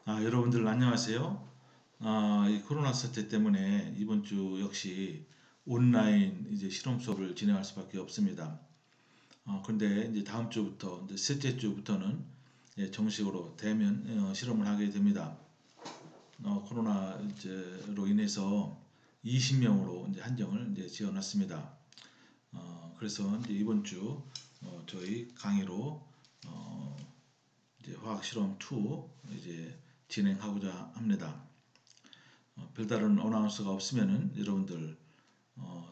여러분들 안녕하세요. 이 코로나 사태 때문에 이번 주 역시 온라인 이제 실험 수업을 진행할 수밖에 없습니다. 근데 이제 다음 주부터 이제 셋째 주부터는 정식으로 대면 실험을 하게 됩니다. 코로나 이제로 인해서 20명으로 이제 한정을 이제 지어놨습니다. 그래서 이제 이번 주 저희 강의로 어, 이제 화학 실험 2 이제 진행하고자 합니다. 별다른 어나운서가 없으면은 여러분들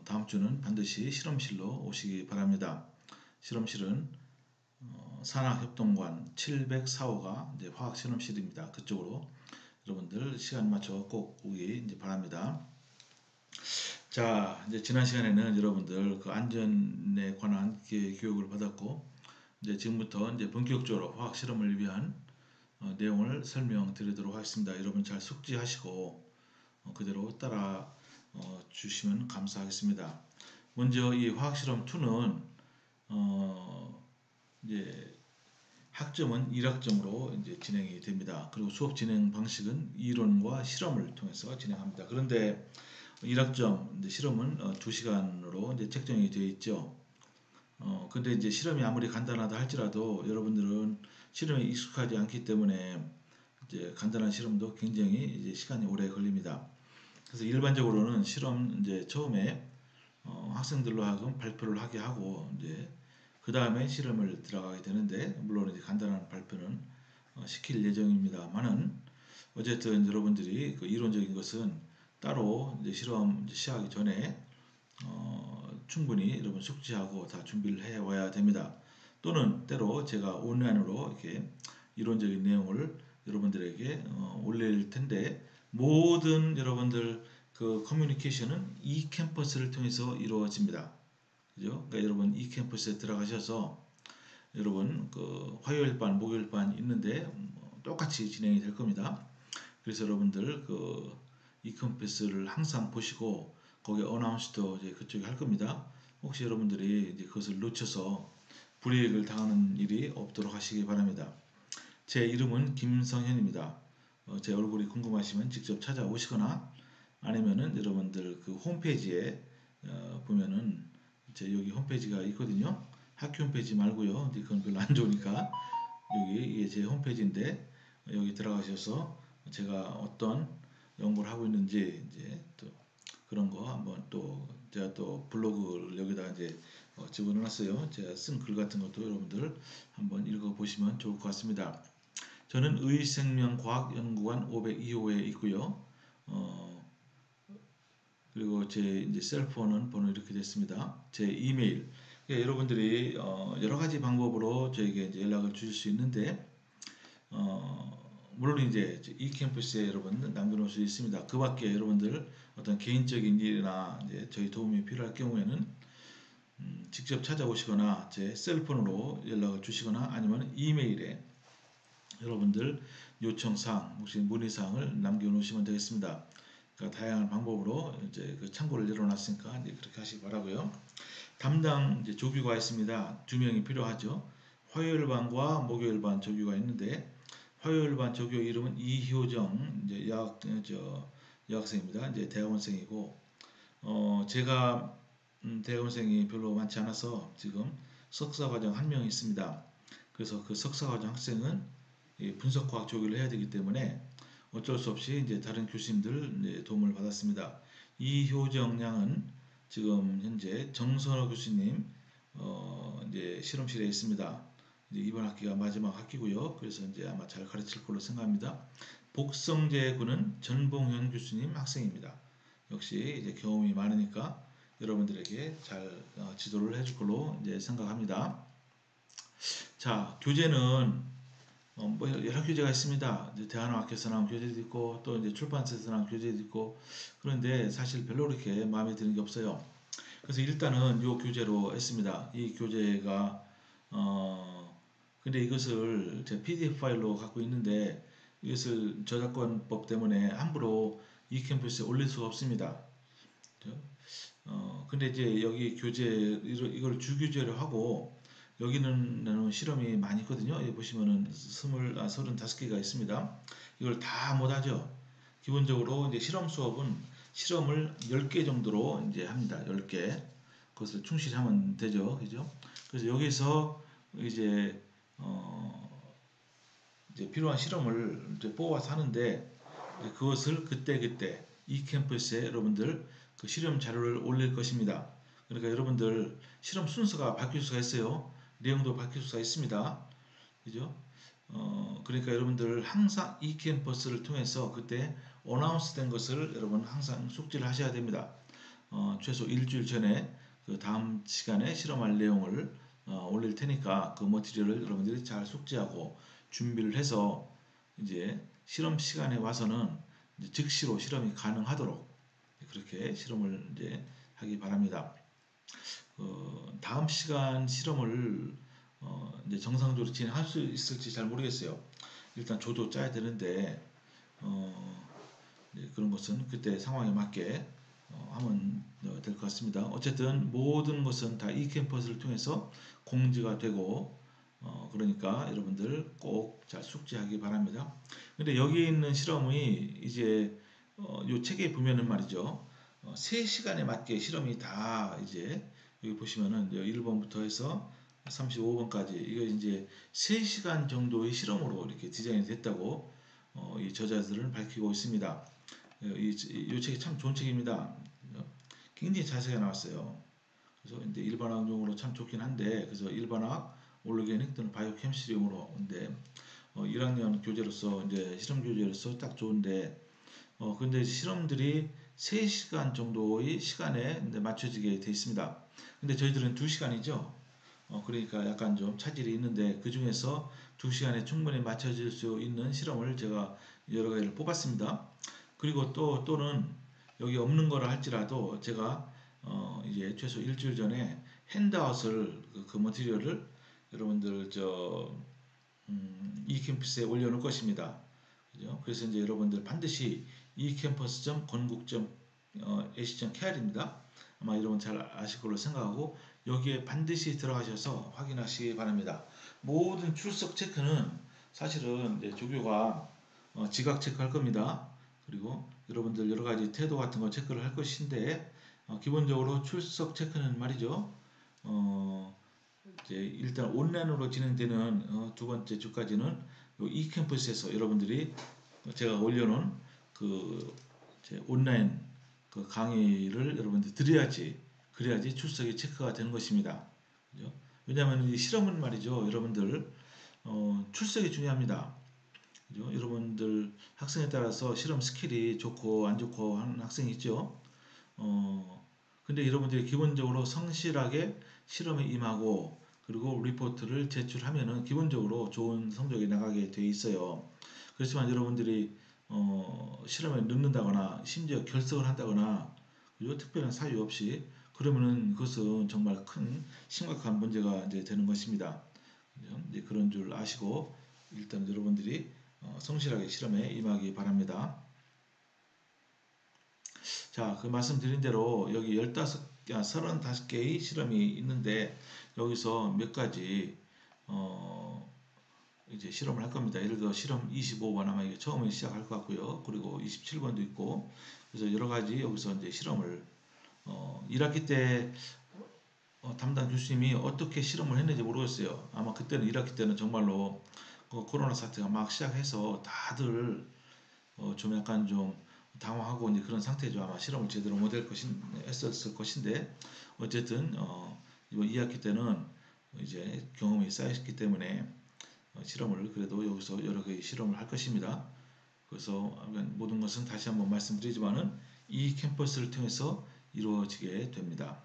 다음 주는 반드시 실험실로 오시기 바랍니다. 실험실은 산학협동관 704호가 이제 화학 실험실입니다. 그쪽으로 여러분들 시간 맞춰 꼭 오기 이제 바랍니다. 자, 이제 지난 시간에는 여러분들 그 안전에 관한 교육을 받았고, 이제 지금부터 이제 본격적으로 화학 실험을 위한 내용을 설명드리도록 하겠습니다. 여러분 잘 숙지하시고 그대로 따라 주시면 감사하겠습니다. 먼저 이 화학실험 2는 이제 학점은 1학점으로 이제 진행이 됩니다. 그리고 수업 진행 방식은 이론과 실험을 통해서 진행합니다. 그런데 1학점 실험은 2시간으로 이제 책정이 되어 있죠. 근데 이제 실험이 아무리 간단하다 할지라도 여러분들은 실험에 익숙하지 않기 때문에 이제 간단한 실험도 굉장히 이제 시간이 오래 걸립니다. 그래서 일반적으로는 실험 이제 처음에 학생들로 하여금 발표를 하게 하고 이제 그 다음에 실험을 들어가게 되는데 물론 이제 간단한 발표는 시킬 예정입니다만은 어쨌든 여러분들이 그 이론적인 것은 따로 이제 실험 이제 시작하기 전에 충분히 여러분 숙지하고 다 준비를 해 와야 됩니다. 또는 때로 제가 온라인으로 이렇게 이론적인 내용을 여러분들에게 올릴 텐데 모든 여러분들 그 커뮤니케이션은 이 캠퍼스를 통해서 이루어집니다. 그죠? 그러니까 여러분 이 캠퍼스에 들어가셔서 여러분 그 화요일 반, 목요일 반 있는데 똑같이 진행이 될 겁니다. 그래서 여러분들 그 이 캠퍼스를 항상 보시고 거기 어나운스도 이제 그쪽에 할 겁니다. 혹시 여러분들이 이제 그것을 놓쳐서 불이익을 당하는 일이 없도록 하시기 바랍니다. 제 이름은 김성현입니다. 제 얼굴이 궁금하시면 직접 찾아오시거나 아니면은 여러분들 그 홈페이지에 보면은 제 여기 홈페이지가 있거든요. 학교 홈페이지 말고요. 근데 그건 별로 안 좋으니까 여기 이게 제 홈페이지인데 여기 들어가셔서 제가 어떤 연구를 하고 있는지 이제 또 그런 거 한번 또 제가 또 블로그를 여기다 이제 집어넣었어요. 제가 쓴 글 같은 것도 여러분들 한번 읽어보시면 좋을 것 같습니다. 저는 의생명과학연구관 502호에 있고요. 어, 그리고 제 이제 셀폰은 번호 이렇게 됐습니다. 제 이메일. 그러니까 여러분들이 여러 가지 방법으로 저에게 이제 연락을 주실 수 있는데 물론 이제 이 캠퍼스에 여러분 남겨놓을 수 있습니다. 그 밖에 여러분들 어떤 개인적인 일이나 이제 저희 도움이 필요할 경우에는 직접 찾아오시거나 제 셀폰으로 연락을 주시거나 아니면 이메일에 여러분들 요청사항 혹시 문의사항을 남겨놓으시면 되겠습니다. 그러니까 다양한 방법으로 이제 그 창고를 열어놨으니까 이제 그렇게 하시기 바라고요. 담당 이제 조교가 있습니다. 2명이 필요하죠. 화요일 반과 목요일 반 조교가 있는데 화요일 반 조교 이름은 이효정 이제 여학생입니다. 이제 대학원생이고 제가 대학원생이 별로 많지 않아서 지금 석사과정 한 명 있습니다. 그래서 그 석사과정 학생은 분석과학 조교를 해야 되기 때문에 어쩔 수 없이 이제 다른 교수님들 도움을 받았습니다. 이효정 양은 지금 현재 정선호 교수님 이제 실험실에 있습니다. 이제 이번 학기가 마지막 학기고요. 그래서 이제 아마 잘 가르칠 걸로 생각합니다. 복성재 군은 전봉현 교수님 학생입니다. 역시 이제 경험이 많으니까 여러분들에게 잘 지도를 해줄 걸로 이제 생각합니다. 자, 교재는 뭐 여러 교재가 있습니다. 이제 대한어학에서 나온 교재도 있고 또 이제 출판사에서 나온 교재도 있고 그런데 사실 별로 그렇게 마음에 드는 게 없어요. 그래서 일단은 이 교재로 했습니다. 이 교재가 근데 이것을 제 PDF 파일로 갖고 있는데 이것을 저작권법 때문에 함부로 이 캠퍼스에 올릴 수가 없습니다. 근데 이제 여기 교재 이걸 주교재로 하고 여기는 나는 실험이 많이 있거든요. 여기 보시면은 35개가 있습니다. 이걸 다 못하죠. 기본적으로 이제 실험 수업은 실험을 10개 정도로 이제 합니다. 10개. 그것을 충실히 하면 되죠. 그죠? 그래서 여기서 이제 이제 필요한 실험을 이제 뽑아서 하는데 그것을 그때그때 이 캠퍼스에 여러분들 그 실험 자료를 올릴 것입니다. 그러니까 여러분들 실험 순서가 바뀔 수가 있어요. 내용도 바뀔 수가 있습니다. 그죠? 그러니까 여러분들 항상 이 캠퍼스를 통해서 그때 어나운스 된 것을 여러분 항상 숙지를 하셔야 됩니다. 최소 일주일 전에 그 다음 시간에 실험할 내용을 올릴 테니까 그 머티리얼을 여러분들이 잘 숙지하고 준비를 해서 이제 실험 시간에 와서는 이제 즉시로 실험이 가능하도록 그렇게 실험을 이제 하기 바랍니다. 다음 시간 실험을 이제 정상적으로 진행할 수 있을지 잘 모르겠어요. 일단 조도 짜야 되는데 그런 것은 그때 상황에 맞게 하면 될 것 같습니다. 어쨌든 모든 것은 다 이 캠퍼스를 통해서 공지가 되고 그러니까 여러분들 꼭 잘 숙지하기 바랍니다. 근데 여기 있는 실험이 이제 요 책에 보면은 말이죠. 3시간에 맞게 실험이 다 이제 여기 보시면은 1번부터 해서 35번까지 이거 이제 3시간 정도의 실험으로 이렇게 디자인이 됐다고 이 저자들은 밝히고 있습니다. 이 책이 참 좋은 책입니다. 굉장히 자세하게 나왔어요. 그래서 이제 일반학용으로 참 좋긴 한데 그래서 일반학, 올르게닉 또는 바이오케미스트리용으로 근데 1학년 교재로서 이제 실험 교재로서 딱 좋은데 근데 실험들이 3시간 정도의 시간에 맞춰지게 되어 있습니다. 근데 저희들은 2시간이죠. 그러니까 약간 좀 차질이 있는데 그 중에서 2시간에 충분히 맞춰질 수 있는 실험을 제가 여러 가지를 뽑았습니다. 그리고 또는 여기 없는 거라 할지라도 제가 이제 최소 일주일 전에 핸드아웃을 그 머티리얼을 여러분들 이 캠퍼스에 올려놓을 것입니다. 그죠? 그래서 이제 여러분들 반드시 이 캠퍼스.건국.ac.kr입니다. 아마 여러분 잘 아실 걸로 생각하고 여기에 반드시 들어가셔서 확인하시기 바랍니다. 모든 출석 체크는 사실은 이제 조교가 지각 체크할 겁니다. 그리고 여러분들 여러 가지 태도 같은 거 체크를 할 것인데 기본적으로 출석 체크는 말이죠. 이제 일단 온라인으로 진행되는 두 번째 주까지는 이 캠퍼스에서 여러분들이 제가 올려놓은 그 온라인 그 강의를 여러분들이 들어야지 그래야지 출석이 체크가 되는 것입니다. 그죠? 왜냐하면 이 실험은 말이죠, 여러분들 출석이 중요합니다. 그죠? 여러분들 학생에 따라서 실험 스킬이 좋고 안 좋고 하는 학생이 있죠. 근데 여러분들이 기본적으로 성실하게 실험에 임하고 그리고 리포트를 제출하면은 기본적으로 좋은 성적이 나가게 돼 있어요. 그렇지만 여러분들이 실험에 늦는다거나 심지어 결석을 한다거나 그리고 특별한 사유 없이 그러면은 그것은 정말 큰 심각한 문제가 이제 되는 것입니다. 이제 그런 줄 아시고 일단 여러분들이 성실하게 실험에 임하기 바랍니다. 자, 그 말씀드린 대로 여기 35개의 실험이 있는데 여기서 몇 가지 이제 실험을 할 겁니다. 예를 들어 실험 25번 아마 이게 처음에 시작할 것 같고요. 그리고 27번도 있고 그래서 여러 가지 여기서 이제 실험을 1학기 때 담당 교수님이 어떻게 실험을 했는지 모르겠어요. 아마 그때는 1학기 때는 정말로 그 코로나 사태가 막 시작해서 다들 좀 약간 좀 당황하고 이제 그런 상태죠. 아마 실험을 제대로 못할 했었을 것인데 어쨌든 이번 2학기 때는 이제 경험이 쌓였기 때문에 실험을 그래도 여기서 여러 개의 실험을 할 것입니다. 그래서 모든 것은 다시 한번 말씀드리지만은 이 캠퍼스를 통해서 이루어지게 됩니다.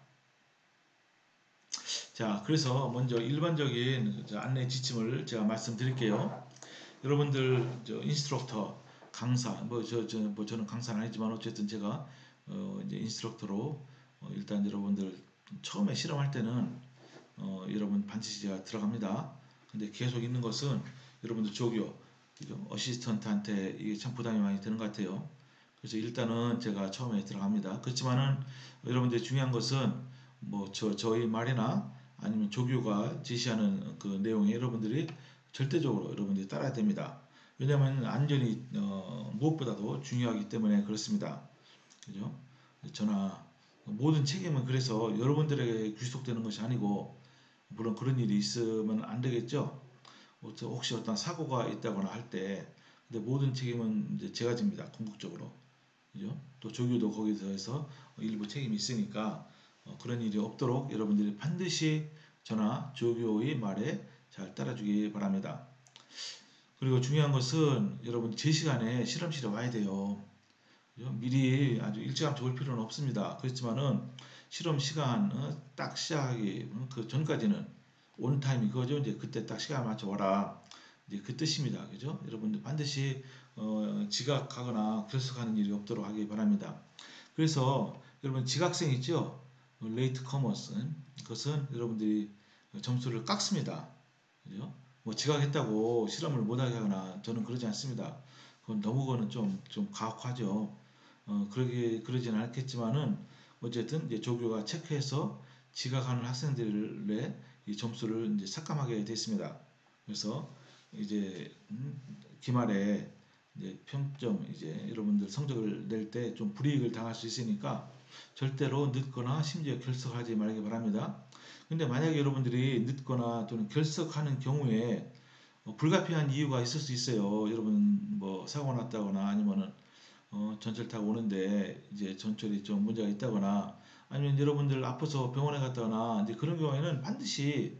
자, 그래서 먼저 일반적인 안내 지침을 제가 말씀드릴게요. 여러분들 인스트럭터 강사 저는 강사는 아니지만 어쨌든 제가 이제 인스트럭터로 일단 여러분들 처음에 실험할 때는 여러분 반드시 제가 들어갑니다. 근데 계속 있는 것은 여러분들 조교 그죠? 어시스턴트한테 이게 참 부담이 많이 되는 것 같아요. 그래서 일단은 제가 처음에 들어갑니다. 그렇지만은 여러분들 중요한 것은 뭐 저희 말이나 아니면 조교가 제시하는 그 내용에 여러분들이 절대적으로 여러분들이 따라야 됩니다. 왜냐하면 안전이 무엇보다도 중요하기 때문에 그렇습니다. 그죠? 저나 모든 책임은 그래서 여러분들에게 귀속되는 것이 아니고, 물론 그런 일이 있으면 안 되겠죠. 혹시 어떤 사고가 있다거나 할 때, 근데 모든 책임은 이제 제가 집니다. 궁극적으로. 그죠? 또 조교도 거기서 해서 일부 책임이 있으니까 그런 일이 없도록 여러분들이 반드시 저나 조교의 말에 잘 따라주기 바랍니다. 그리고 중요한 것은 여러분 제 시간에 실험실에 와야 돼요. 그죠? 미리 아주 일찌감치 올 필요는 없습니다. 그렇지만은 실험 시간 딱 시작하기 그 전까지는 온타임이 그거죠. 이제 그때 딱 시간 맞춰 와라. 이제 그 뜻입니다. 그죠? 여러분들 반드시 지각하거나 결석하는 일이 없도록 하기 바랍니다. 그래서 여러분 지각생 있죠? 레이트 커머스 그것은 여러분들이 점수를 깎습니다. 그죠? 뭐 지각했다고 실험을 못하게 하거나 저는 그러지 않습니다. 그건 너무 그거는 좀 가혹하죠. 그러지는 않겠지만은 어쨌든 이제 조교가 체크해서 지각하는 학생들의 이 점수를 이제 삭감하게 됐습니다. 그래서 이제 기말에 이제 평점 이제 여러분들 성적을 낼 때 좀 불이익을 당할 수 있으니까 절대로 늦거나 심지어 결석하지 말기 바랍니다. 근데 만약에 여러분들이 늦거나 또는 결석하는 경우에 불가피한 이유가 있을 수 있어요. 여러분 뭐 사고 났다거나 아니면은 전철 타고 오는데 이제 전철이 좀 문제가 있다거나 아니면 여러분들 아파서 병원에 갔다거나 이제 그런 경우에는 반드시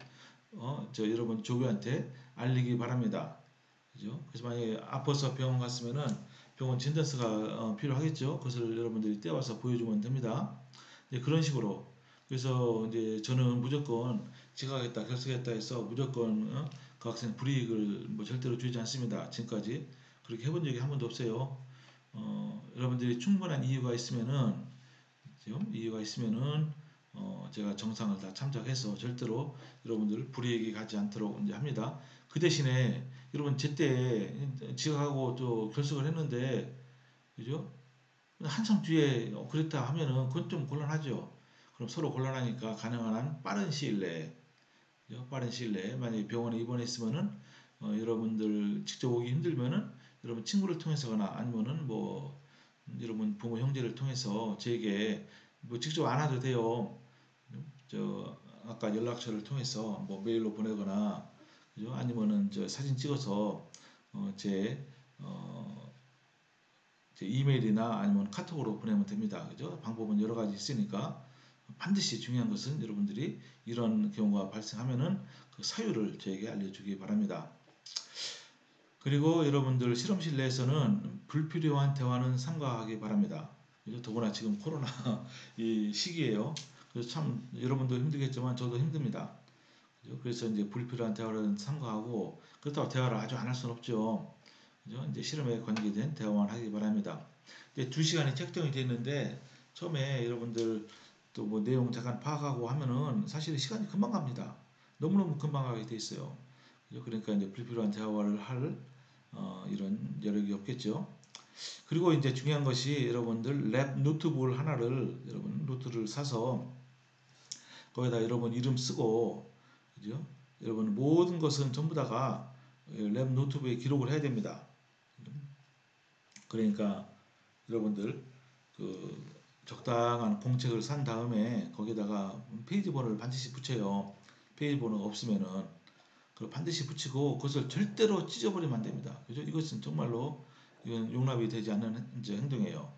저 여러분 조교한테 알리기 바랍니다. 그죠? 그래서 만약에 아파서 병원 갔으면은 병원 진단서가 필요하겠죠. 그것을 여러분들이 떼와서 보여주면 됩니다. 이제 그런 식으로. 그래서 이제 저는 무조건 지각했다, 결석했다 해서 무조건 그 학생 불이익을 뭐 절대로 주지 않습니다. 지금까지 그렇게 해본 적이 한 번도 없어요. 여러분들이 충분한 이유가 있으면은 이유가 있으면은 제가 정상을 다 참작해서 절대로 여러분들 불이익이 가지 않도록 이제 합니다. 그 대신에 여러분 제때 지각하고 또 결석을 했는데 그죠? 한참 뒤에 그랬다 하면은 그건 좀 곤란하죠. 그럼 서로 곤란하니까 가능한 한 빠른 시일 내에 빠른 시일 내에 만약에 병원에 입원했으면은 여러분들 직접 오기 힘들면은 여러분 친구를 통해서거나 아니면은 뭐 여러분 부모 형제를 통해서 제게 뭐 직접 안 와도 돼요. 저 아까 연락처를 통해서 뭐 메일로 보내거나 그죠? 아니면은 저 사진 찍어서 어, 제, 어, 제 이메일이나 아니면 카톡으로 보내면 됩니다. 그죠? 방법은 여러 가지 있으니까 반드시 중요한 것은 여러분들이 이런 경우가 발생하면은 그 사유를 저에게 알려주기 바랍니다. 그리고 여러분들 실험실 내에서는 불필요한 대화는 삼가하기 바랍니다. 그죠? 더구나 지금 코로나 이 시기예요. 그래서 참 여러분도 힘들겠지만 저도 힘듭니다. 그죠? 그래서 이제 불필요한 대화를 삼가하고 그렇다고 대화를 아주 안 할 수는 없죠. 그죠? 이제 실험에 관계된 대화만 하기 바랍니다. 이제 2시간이 책정이 됐는데 처음에 여러분들 또 뭐 내용 잠깐 파악하고 하면은 사실 시간이 금방 갑니다. 너무너무 금방 가게 돼 있어요. 그죠? 그러니까 이제 불필요한 대화를 할 이런 여력이 없겠죠. 그리고 이제 중요한 것이 여러분들 랩 노트북 하나를 여러분 노트를 사서 거기다 여러분 이름 쓰고 그죠? 여러분 모든 것은 전부 다가 랩 노트북에 기록을 해야 됩니다. 그러니까 여러분들 그 적당한 공책을 산 다음에 거기다가 페이지 번호를 반드시 붙여요. 페이지 번호가 없으면은 그걸 반드시 붙이고 그것을 절대로 찢어버리면 안 됩니다. 그죠? 이것은 정말로 이건 용납이 되지 않는 이제 행동이에요.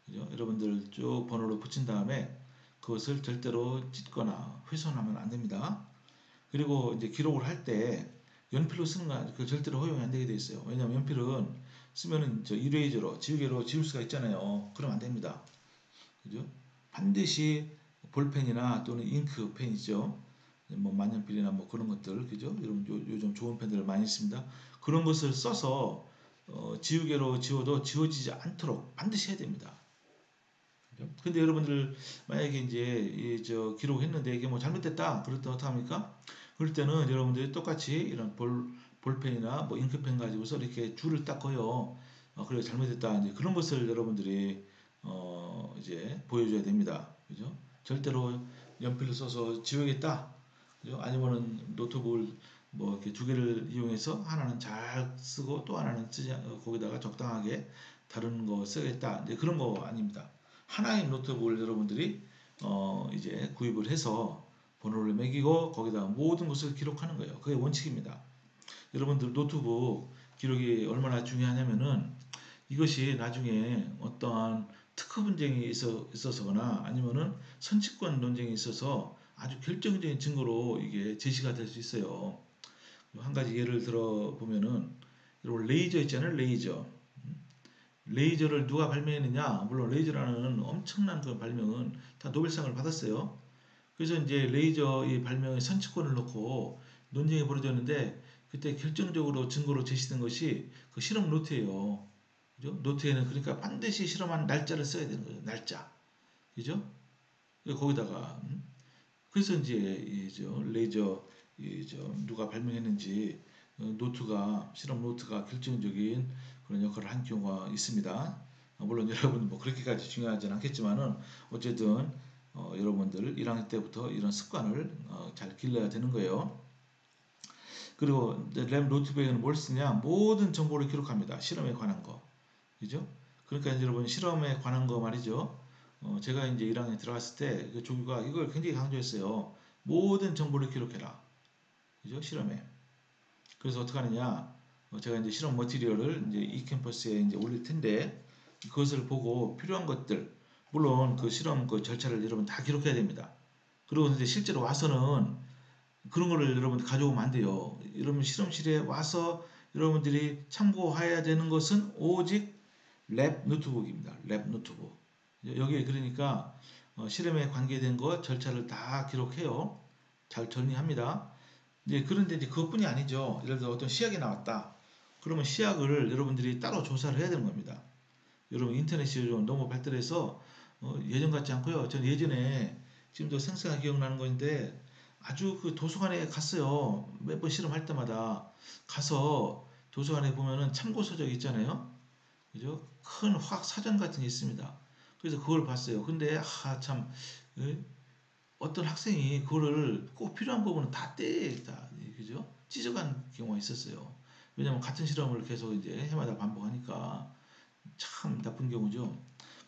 그죠? 여러분들 쭉 번호를 붙인 다음에 그것을 절대로 찢거나 훼손하면 안 됩니다. 그리고 이제 기록을 할 때 연필로 쓰는 거 절대로 허용이 안 되게 돼 있어요. 왜냐하면 연필은 쓰면은 저 이레이저로 지우개로 지울 수가 있잖아요. 그러면 안 됩니다. 그죠? 반드시 볼펜이나 또는 잉크펜 있죠. 뭐 만년필이나 뭐 그런 것들 그죠? 여러분 요즘 좋은 펜들을 많이 있습니다. 그런 것을 써서 지우개로 지워도 지워지지 않도록 반드시 해야 됩니다. 그죠? 근데 여러분들 만약에 이제 저 기록했는데 이게 뭐 잘못됐다 그럴 때 어떡합니까? 그럴 때는 여러분들이 똑같이 이런 볼펜이나 뭐 잉크펜 가지고서 이렇게 줄을 딱 그어요. 그래 잘못됐다 이제 그런 것을 여러분들이 이제 보여줘야 됩니다. 그죠? 절대로 연필을 써서 지우겠다. 그죠? 아니면은 노트북을 뭐 이렇게 두 개를 이용해서 하나는 잘 쓰고 또 하나는 쓰지 거기다가 적당하게 다른 거 쓰겠다. 이제 그런 거 아닙니다. 하나의 노트북을 여러분들이 이제 구입을 해서 번호를 매기고 거기다 모든 것을 기록하는 거예요. 그게 원칙입니다. 여러분들 노트북 기록이 얼마나 중요하냐면은 이것이 나중에 어떠한 특허 분쟁이 있어서거나 아니면은 선치권 논쟁이 있어서 아주 결정적인 증거로 이게 제시가 될 수 있어요. 한 가지 예를 들어 보면은 여러분 레이저 있잖아요. 레이저. 레이저를 누가 발명했느냐? 물론 레이저라는 엄청난 그 발명은 다 노벨상을 받았어요. 그래서 이제 레이저의 발명의 선취권을 놓고 논쟁이 벌어졌는데 그때 결정적으로 증거로 제시된 것이 그 실험 노트예요. 그죠? 노트에는 그러니까 반드시 실험한 날짜를 써야 되는 거죠. 날짜. 그죠? 거기다가 그래서 이제 레이저 누가 발명했는지 노트가 실험 노트가 결정적인 그런 역할을 한 경우가 있습니다. 물론 여러분 뭐 그렇게까지 중요하지는 않겠지만은 어쨌든 여러분들 1학년 때부터 이런 습관을 잘 길러야 되는 거예요. 그리고 램 노트북에는 뭘 쓰냐? 모든 정보를 기록합니다. 실험에 관한 거. 그죠? 그러니까 이제 여러분 실험에 관한 거 말이죠. 제가 이제 1학년에 들어갔을 때 그 조교가 이걸 굉장히 강조했어요. 모든 정보를 기록해라. 그죠? 실험에. 그래서 어떻게 하느냐? 제가 이제 실험 머티리얼을 이제 이 캠퍼스에 이제 올릴 텐데 그것을 보고 필요한 것들 물론 그 실험 그 절차를 여러분 다 기록해야 됩니다. 그리고 이제 실제로 와서는 그런 거를 여러분 가져오면 안 돼요. 여러분 실험실에 와서 여러분들이 참고해야 되는 것은 오직 랩 노트북입니다. 랩 노트북. 여기에 그러니까 실험에 관계된 것 절차를 다 기록해요. 잘 정리합니다. 이제 그런데 이제 그것뿐이 아니죠. 예를 들어 어떤 시약이 나왔다. 그러면 시약을 여러분들이 따로 조사를 해야 되는 겁니다. 여러분 인터넷이 요즘 너무 발달해서 예전 같지 않고요. 전 예전에 지금도 생생하게 기억나는 건데 아주 그 도서관에 갔어요. 매번 실험할 때마다 가서 도서관에 보면은 참고 서적 있잖아요. 그죠? 큰 화학 사전 같은 게 있습니다. 그래서 그걸 봤어요. 근데 참 어떤 학생이 그거를 꼭 필요한 부분은 다 떼다 그죠? 찢어간 경우가 있었어요. 왜냐하면 같은 실험을 계속 이제 해마다 반복하니까 참 나쁜 경우죠.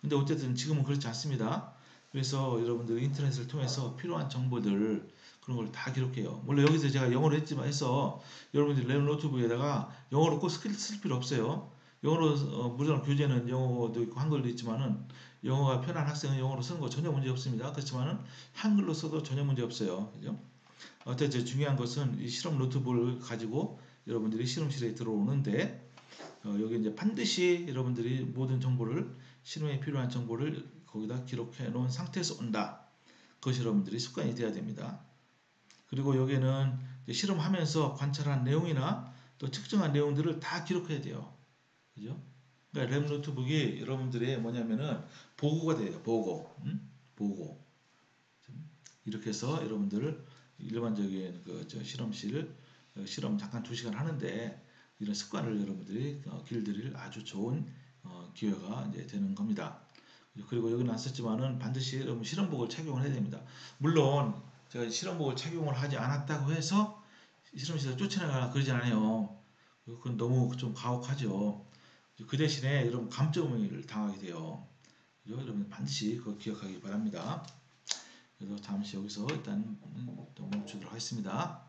근데 어쨌든 지금은 그렇지 않습니다. 그래서 여러분들 인터넷을 통해서 필요한 정보들 그런 걸 다 기록해요. 물론 여기서 제가 영어로 했지만 해서 여러분들 랩 노트북에다가 영어로 꼭 쓸 필요 없어요. 영어로 물론 교재는 영어도 있고 한글도 있지만은 영어가 편한 학생은 영어로 쓰는 거 전혀 문제 없습니다. 그렇지만은 한글로 써도 전혀 문제 없어요. 그죠? 어쨌든 중요한 것은 이 실험 노트북을 가지고 여러분들이 실험실에 들어오는데 여기 이제 반드시 여러분들이 모든 정보를 실험에 필요한 정보를 거기다 기록해 놓은 상태에서 온다. 그것이 여러분들이 습관이 돼야 됩니다. 그리고 여기는 실험하면서 관찰한 내용이나 또 측정한 내용들을 다 기록해야 돼요. 그죠? 그러니까 랩 노트북이 여러분들의 뭐냐면은 보고가 돼요. 보고. 보고. 이렇게 해서 여러분들 일반적인 그저 실험실 실험 잠깐 2시간 하는데 이런 습관을 여러분들이 길들일 아주 좋은 기회가 이제 되는 겁니다. 그리고 여기는 안 썼지만은 반드시 여러분 실험복을 착용을 해야 됩니다. 물론 제가 실험복을 착용을 하지 않았다고 해서 실험실에서 쫓아나가거나 그러진 않아요. 그건 너무 좀 가혹하죠. 그 대신에 여러분 감점을 당하게 돼요. 그죠? 여러분 반드시 그거 기억하기 바랍니다. 그래서 잠시 여기서 일단 또 멈추도록 하겠습니다.